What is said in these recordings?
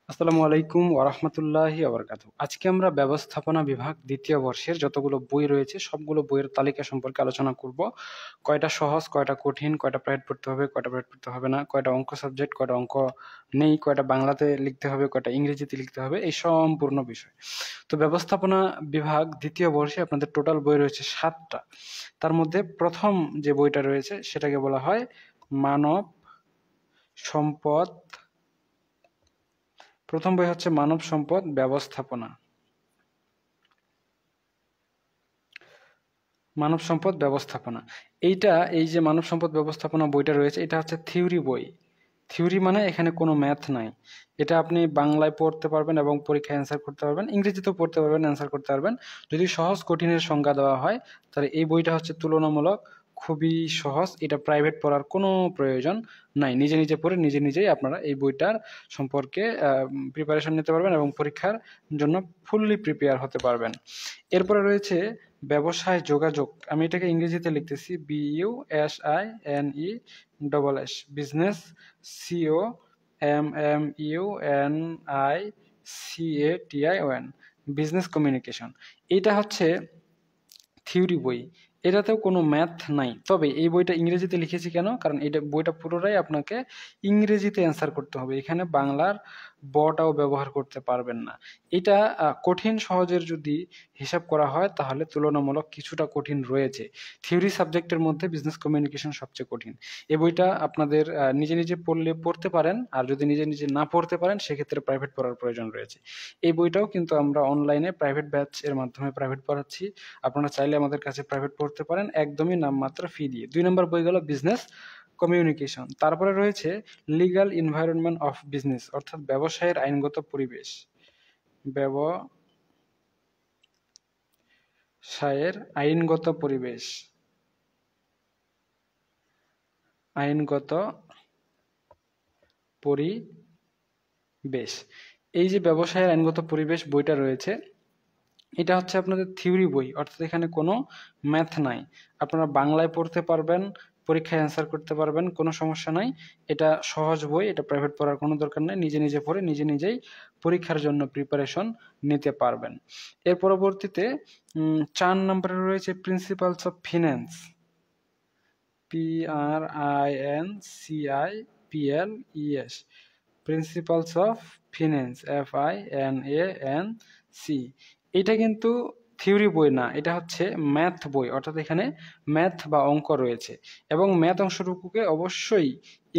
আসসালামু আলাইকুম ওরহমতুল্লাহি ওবরকাতু। আজকে আমরা ব্যবস্থাপনা বিভাগ দ্বিতীয় বর্ষের যতগুলো বই রয়েছে সবগুলো বইয়ের তালিকা সম্পর্কে আলোচনা করব। কয়টা সহজ, কয়টা কঠিন, কয়টা প্রাইভেট পড়তে হবে, কয়টা প্রাইভেট পড়তে হবে না, কয়টা অঙ্ক সাবজেক্ট, কয়টা অঙ্ক নেই, কয়টা বাংলাতে লিখতে হবে, কয়টা ইংরেজিতে লিখতে হবে, এই সম্পূর্ণ বিষয়। তো ব্যবস্থাপনা বিভাগ দ্বিতীয় বর্ষে আপনাদের টোটাল বই রয়েছে 7টা। তার মধ্যে প্রথম যে বইটা রয়েছে সেটাকে বলা হয় মানব সম্পদ। প্রথম বই হচ্ছে মানব সম্পদ ব্যবস্থাপনা। মানব সম্পদ ব্যবস্থাপনা এই যে মানব সম্পদ ব্যবস্থাপনা বইটা রয়েছে এটা হচ্ছে থিওরি বই। থিওরি মানে এখানে কোনো ম্যাথ নাই। এটা আপনি বাংলায় পড়তে পারবেন এবং পরীক্ষায় অ্যান্সার করতে পারবেন, ইংরেজিতেও পড়তে পারবেন, অ্যান্সার করতে পারবেন। যদি সহজ কঠিনের সংজ্ঞা দেওয়া হয় তাহলে এই বইটা হচ্ছে তুলনামূলক খুবই সহজ। এটা প্রাইভেট পড়ার কোনো প্রয়োজন নাই, নিজে নিজে পড়ে নিজে নিজেই আপনারা এই বইটার সম্পর্কে প্রিপারেশন নিতে পারবেন এবং পরীক্ষার জন্য ফুললি প্রিপেয়ার হতে পারবেন। এরপরে রয়েছে ব্যবসায় যোগাযোগ। আমি এটাকে ইংরেজিতে লিখতেছি BUSINESS, business, COMMUNICATION, business communication. এটা হচ্ছে থিওরি বই, এটাতেও কোনো ম্যাথ নাই। তবে এই বইটা ইংরেজিতে লিখেছি কেন, কারণ এটা বইটা পুরোটাই আপনাকে ইংরেজিতে অ্যান্সার করতে হবে, এখানে বাংলার বটাও ব্যবহার করতে পারবেন না। এটা কঠিন সহজের যদি হিসাব করা হয় তাহলে তুলনামূলক কিছুটা কঠিন রয়েছে। থিওরি সাবজেক্টের মধ্যে বিজনেস কমিউনিকেশন সবচেয়ে কঠিন। এই বইটা আপনাদের নিজে নিজে পড়তে পারেন, আর যদি নিজে নিজে না পড়তে পারেন সেক্ষেত্রে প্রাইভেট পড়ার প্রয়োজন রয়েছে। এই বইটাও কিন্তু আমরা অনলাইনে প্রাইভেট ব্যাচ এর মাধ্যমে প্রাইভেট পড়াচ্ছি। আপনারা চাইলে আমাদের কাছে প্রাইভেট পড়তে পারেন একদমই নামমাত্র ফি দিয়ে। 2 নম্বর বই গেল বিজনেস কমিউনিকেশন। তারপরে রয়েছে লিগ্যাল এনভায়রনমেন্ট অফ বিজনেস, অর্থাৎ ব্যবসায়ের আইনগত পরিবেশ। ব্যবসায়ের আইনগত পরিবেশ, আইনগত পরিবেশ। এই যে ব্যবসায়ের আইনগত পরিবেশ বইটা রয়েছে এটা হচ্ছে আপনাদের থিওরি বই, অর্থাৎ এখানে কোনো ম্যাথ নাই। আপনারা বাংলায় পড়তে পারবেন, পরীক্ষায় অ্যান্সার করতে পারবেন, কোনো সমস্যা নাই। এটা সহজ বই, এটা প্রাইভেট পড়ার কোনো দরকার নেই, নিজে নিজে পড়ে নিজে নিজেই পরীক্ষার জন্য প্রিপারেশন নিতে পারবেন। এর পরবর্তীতে 4 নম্বরে রয়েছে principles of finance, PRINCIPLES, principles of finance, FINANC। এটা কিন্তু থিওরি বই না, এটা হচ্ছে ম্যাথ বই, অর্থাৎ এখানে ম্যাথ বা অঙ্ক রয়েছে এবং ম্যাথ অংশটুকুকে অবশ্যই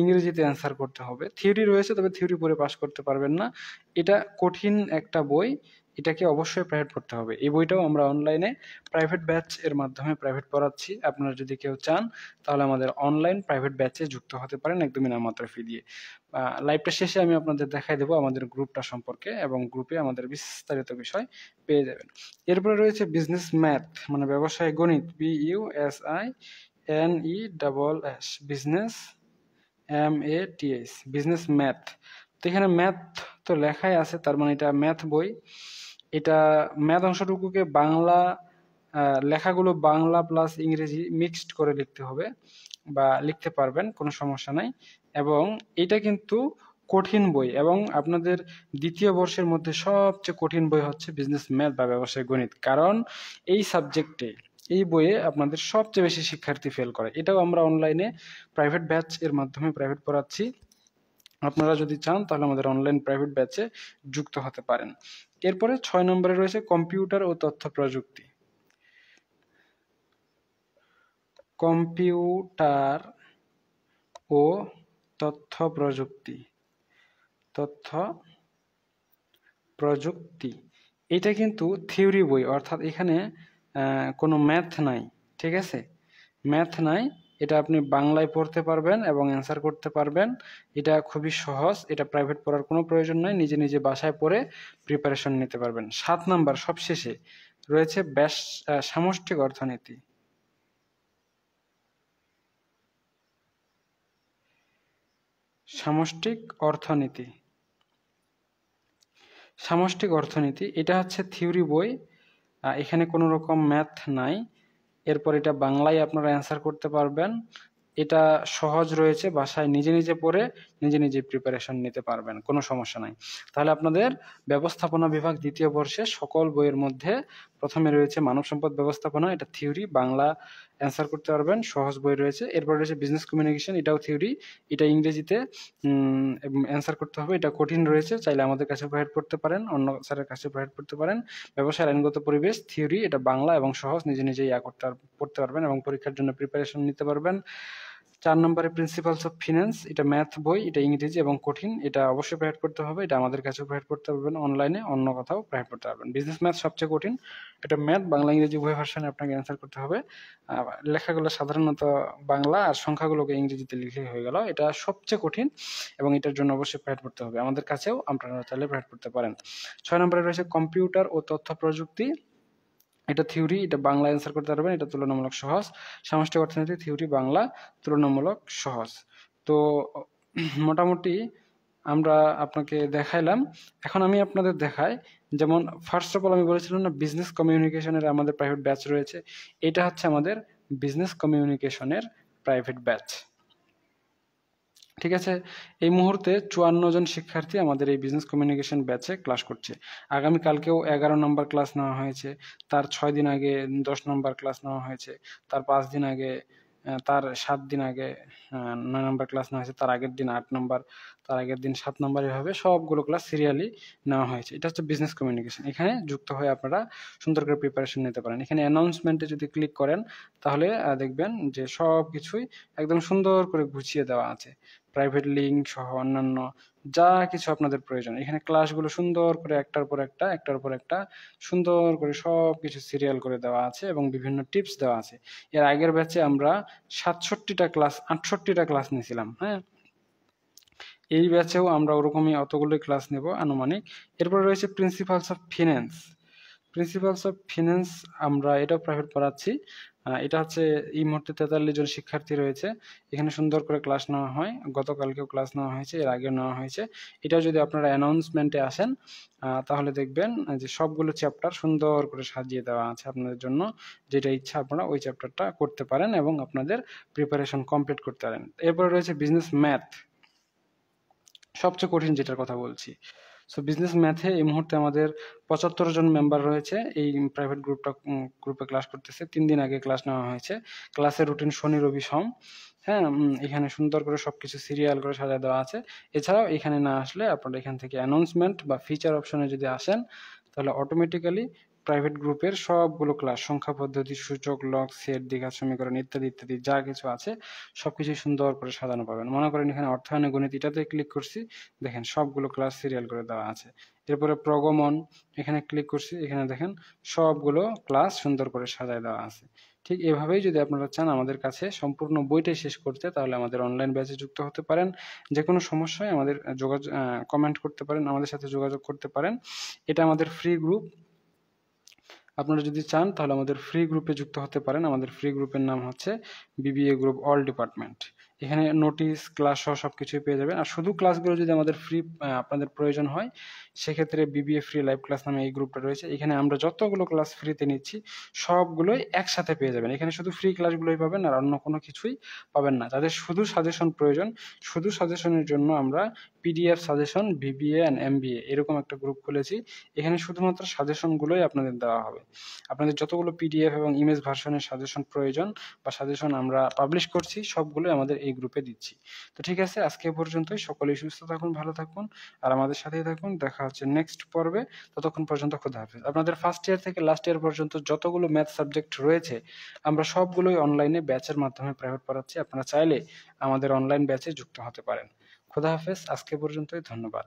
ইংরেজিতে অ্যান্সার করতে হবে। থিওরি রয়েছে তবে থিওরি পড়ে পাস করতে পারবেন না, এটা কঠিন একটা বই, এটাকে অবশ্যই প্রাইভেট পড়তে হবে। এই বইটাও আমরা অনলাইনে প্রাইভেট ব্যাচ এর মাধ্যমে প্রাইভেট পড়াচ্ছি। আপনারা যদি কেউ চান তাহলে আমাদের অনলাইন প্রাইভেট ব্যাচে যুক্ত হতে পারেন একদমই নামমাত্র ফি দিয়ে। লাইভটা শেষে আমি আপনাদের দেখাই দেবো আমাদের গ্রুপটা সম্পর্কে, এবং গ্রুপে আমাদের বিস্তারিত বিষয় পেয়ে যাবেন। এরপরে রয়েছে বিজনেস ম্যাথ, মানে ব্যবসায় গণিত, BUSINESS, business MATS, business math. তো এখানে ম্যাথ তো লেখাই আছে, তার মানে এটা ম্যাথ বই। এটা ম্যাথ অংশটুকুকে বাংলা লেখাগুলো বাংলা প্লাস ইংরেজি মিক্সড করে লিখতে হবে বা লিখতে পারবেন, কোনো সমস্যা নাই। এবং এটা কিন্তু কঠিন বই, এবং আপনাদের দ্বিতীয় বর্ষের মধ্যে সবচেয়ে কঠিন বই হচ্ছে বিজনেস ম্যাথ বা ব্যবসায় গণিত, কারণ এই সাবজেক্টে এই বইয়ে আপনাদের সবচেয়ে বেশি শিক্ষার্থী ফেল করে। এটাও আমরা অনলাইনে প্রাইভেট ব্যাচ এর মাধ্যমে প্রাইভেট পড়াচ্ছি। আপনারা যদি চান তাহলে আমাদের অনলাইন প্রাইভেট ব্যাচে যুক্ত হতে পারেন। এরপরে 6 নম্বরে রয়েছে কম্পিউটার ও তথ্য প্রযুক্তি। কম্পিউটার ও তথ্য প্রযুক্তি, তথ্য প্রযুক্তি। এটা কিন্তু থিওরি বই, অর্থাৎ এখানে কোনো ম্যাথ নাই, ঠিক আছে, ম্যাথ নাই। এটা আপনি বাংলায় পড়তে পারবেন এবং অ্যান্সার করতে পারবেন, এটা খুবই সহজ, এটা প্রাইভেট পড়ার কোনো প্রয়োজন নাই, নিজে নিজে বাসায় পড়ে প্রিপারেশন নিতে পারবেন। 7 নাম্বার সবশেষে রয়েছে সামষ্টিক অর্থনীতি। সামষ্টিক অর্থনীতি, সামষ্টিক অর্থনীতি এটা হচ্ছে থিওরি বই, এখানে কোনো রকম ম্যাথ নাই। এরপর এটা বাংলায় আপনারা অ্যান্সার করতে পারবেন, এটা সহজ রয়েছে, বাসায় নিজে নিজে পড়ে নিজে নিজে প্রিপারেশন নিতে পারবেন, কোনো সমস্যা নাই। তাহলে আপনাদের ব্যবস্থাপনা বিভাগ দ্বিতীয় বর্ষে সকল বইয়ের মধ্যে প্রথমে রয়েছে মানব সম্পদ ব্যবস্থাপনা, এটা থিওরি, বাংলা অ্যান্সার করতে পারবেন, সহজ বই রয়েছে। এরপর রয়েছে বিজনেস কমিউনিকেশন, এটাও থিওরি, এটা ইংরেজিতে অ্যান্সার করতে হবে, এটা কঠিন রয়েছে, চাইলে আমাদের কাছে প্রোভাইড করতে পারেন, অন্য স্যারের কাছে প্রোভাইড করতে পারেন। ব্যবসায়ের আইনগত পরিবেশ থিওরি, এটা বাংলা এবং সহজ, নিজে নিজেই পড়তে পারবেন এবং পরীক্ষার জন্য প্রিপারেশন নিতে পারবেন। 4 নম্বরে প্রিন্সিপালস অফ ফিন্যান্স, এটা ম্যাথ বই, এটা ইংরেজি এবং কঠিন, এটা অবশ্যই প্রোভাইড করতে হবে, এটা আমাদের কাছে প্রোভাইড করতে পারবেন অনলাইনে, অন্য কোথাও প্রোভাইড করতে পারবেন। বিজনেস ম্যাথ সবচেয়ে কঠিন, এটা ম্যাথ বাংলা ইংরেজি উভয় ভার্সনে আপনাকে অ্যান্সার করতে হবে। লেখাগুলো সাধারণত বাংলা আর সংখ্যাগুলোকে ইংরেজিতে লিখলেই হয়ে গেল, এটা সবচেয়ে কঠিন এবং এটার জন্য অবশ্যই প্রোভাইড করতে হবে, আমাদের কাছেও আপনারা চাইলে প্রোভাইড করতে পারেন। 6 নম্বরে রয়েছে কম্পিউটার ও তথ্য প্রযুক্তি, এটা থিওরি, এটা বাংলা অ্যান্সার করতে পারবেন, এটা তুলনামূলক সহজ। সামষ্টিক অর্থনীতি থিওরি বাংলা, তুলনামূলক সহজ। তো মোটামুটি আমরা আপনাকে দেখাইলাম, এখন আমি আপনাদের দেখাই। যেমন ফার্স্ট অফ অল আমি বলেছিলাম না বিজনেস কমিউনিকেশনের আমাদের প্রাইভেট ব্যাচ রয়েছে, এটা হচ্ছে আমাদের বিজনেস কমিউনিকেশনের প্রাইভেট ব্যাচ। ঠিক আছে, এই মুহূর্তে 54 জন শিক্ষার্থী আমাদের এই বিজনেস কমিউনিকেশন ব্যাচে ক্লাস করছে। আগামীকালকেও 11 নম্বর ক্লাস নেওয়া হয়েছে, তার 6 দিন আগে 10 নম্বর ক্লাস নেওয়া হয়েছে, তার 5 দিন আগে, তার 7 দিন আগে 9 নম্বর ক্লাস নেওয়া হয়েছে, তার আগের দিন 8 নম্বর, তার আগের দিন 7 নম্বর, এভাবে সবগুলো ক্লাস সিরিয়ালি নেওয়া হয়েছে। এটা হচ্ছে বিজনেস কমিউনিকেশন, এখানে যুক্ত হয়ে আপনারা সুন্দর করে প্রিপারেশন নিতে পারেন। এখানে অ্যানাউন্সমেন্টে যদি ক্লিক করেন তাহলে দেখবেন যে সব কিছুই একদম সুন্দর করে গুছিয়ে দেওয়া আছে, প্রাইভেট লিঙ্ক সহ অন্যান্য যা কিছু আপনাদের প্রয়োজন। এখানে ক্লাসগুলো সুন্দর করে একটার পর একটা সুন্দর করে সব কিছু সিরিয়াল করে দেওয়া আছে এবং বিভিন্ন টিপস দেওয়া আছে। এর আগের ব্যাচে আমরা 68টা ক্লাস নিয়েছিলাম। হ্যাঁ, এই ব্যাচেও আমরা ওরকমই অতগুলোই ক্লাস নেব আনুমানিক। এরপর রয়েছে principles of finance. Principles of finance আমরা এটাও প্রাইভেট পড়াচ্ছি, এটা হচ্ছে এই মুহূর্তে 43 জন শিক্ষার্থী রয়েছে, এখানে সুন্দর করে ক্লাস নেওয়া হয়, গতকালকেও ক্লাস নেওয়া হয়েছে, এর আগেও নেওয়া হয়েছে। এটাও যদি আপনারা অ্যানাউন্সমেন্টে আসেন তাহলে দেখবেন যে সবগুলো চ্যাপ্টার সুন্দর করে সাজিয়ে দেওয়া আছে আপনাদের জন্য, যেটা ইচ্ছা আপনারা ওই চ্যাপ্টারটা করতে পারেন এবং আপনাদের প্রিপারেশন কমপ্লিট করতে পারেন। এরপরে রয়েছে বিজনেস ম্যাথ, সবচেয়ে কঠিন যেটার কথা বলছি। সো বিজনেস ম্যাথে এই মুহূর্তে আমাদের 75 জন মেম্বার রয়েছে, এই প্রাইভেট গ্রুপে ক্লাস করতেছে। 3 দিন আগে ক্লাস নেওয়া হয়েছে, ক্লাসের রুটিন শনি রবি সোম। হ্যাঁ, এখানে সুন্দর করে সবকিছু সিরিয়াল করে সাজিয়ে দেওয়া আছে। এছাড়াও এখানে না আসলে আপনারা এখান থেকে অ্যানাউন্সমেন্ট বা ফিচার অপশনে যদি আসেন তাহলে অটোমেটিক্যালি প্রাইভেট গ্রুপের সবগুলো ক্লাস, সংখ্যা পদ্ধতি, সূচক, লগ, সেট, দ্বিঘাত সমীকরণ ইত্যাদি ইত্যাদি যা কিছু আছে সবকিছু সুন্দর করে সাজানো পাবেন। মনে করেন এখানে অর্থায়নে গণিত, এটাতে ক্লিক করছি, দেখেন সবগুলো ক্লাস সিরিয়াল করে দেওয়া আছে। এরপরে প্রগমন, এখানে ক্লিক করছি, এখানে দেখেন সবগুলো ক্লাস সুন্দর করে সাজায় দেওয়া আছে। ঠিক এভাবেই যদি আপনারা চান আমাদের কাছে সম্পূর্ণ বইটাই শেষ করতে, তাহলে আমাদের অনলাইন ব্যাচে যুক্ত হতে পারেন। যে কোনো সমস্যায় আমাদের কমেন্ট করতে পারেন, আমাদের সাথে যোগাযোগ করতে পারেন। এটা আমাদের ফ্রি গ্রুপ, আপনারা যদি চান তাহলে আমাদের ফ্রি গ্রুপে যুক্ত হতে পারেন। আমাদের ফ্রি গ্রুপের নাম হচ্ছে বিবিএ গ্রুপ অল ডিপার্টমেন্ট। এখানে নোটিশ, ক্লাস সহ সবকিছুই পেয়ে যাবেন। আর শুধু ক্লাসগুলো যদি আমাদের ফ্রি আপনাদের প্রয়োজন হয় সেক্ষেত্রে বিবিএ ফ্রি লাইভ ক্লাস নামে এই গ্রুপটা রয়েছে। এখানে আমরা যতগুলো ক্লাস ফ্রিতে নিচ্ছি সবগুলোই একসাথে পেয়ে যাবেন। এখানে শুধু ফ্রি ক্লাসগুলোই পাবেন আর অন্য কোনো কিছুই পাবেন না। যাদের শুধু সাজেশন প্রয়োজন, শুধু সাজেশনের জন্য আমরা PDF suggestion BBA and MBA এরকম একটা গ্রুপ খুলেছি। এখানে শুধুমাত্র সাজেশনগুলোই আপনাদের দেওয়া হবে। আপনাদের যতগুলো পিডিএফ এবং ইমেজ ভার্সনের সাজেশন প্রয়োজন বা সাজেশন আমরা পাবলিশ করছি সবগুলোই আমাদের এই গ্রুপে দিচ্ছি। তো ঠিক আছে, আজকে এ পর্যন্তই। সকলেই সুস্থ থাকুন, ভালো থাকুন আর আমাদের সাথেই থাকুন। দেখা হচ্ছে নেক্সট পর্বে, ততক্ষণ পর্যন্ত খোদা হাফেজ। আপনাদের ফার্স্ট ইয়ার থেকে লাস্ট ইয়ার পর্যন্ত যতগুলো ম্যাথ সাবজেক্ট রয়েছে আমরা সবগুলোই অনলাইনে ব্যাচের মাধ্যমে প্রাইভেট পড়াচ্ছি। আপনারা চাইলে আমাদের অনলাইন ব্যাচে যুক্ত হতে পারেন। খোদা হাফেজ, আজকে পর্যন্তই, ধন্যবাদ।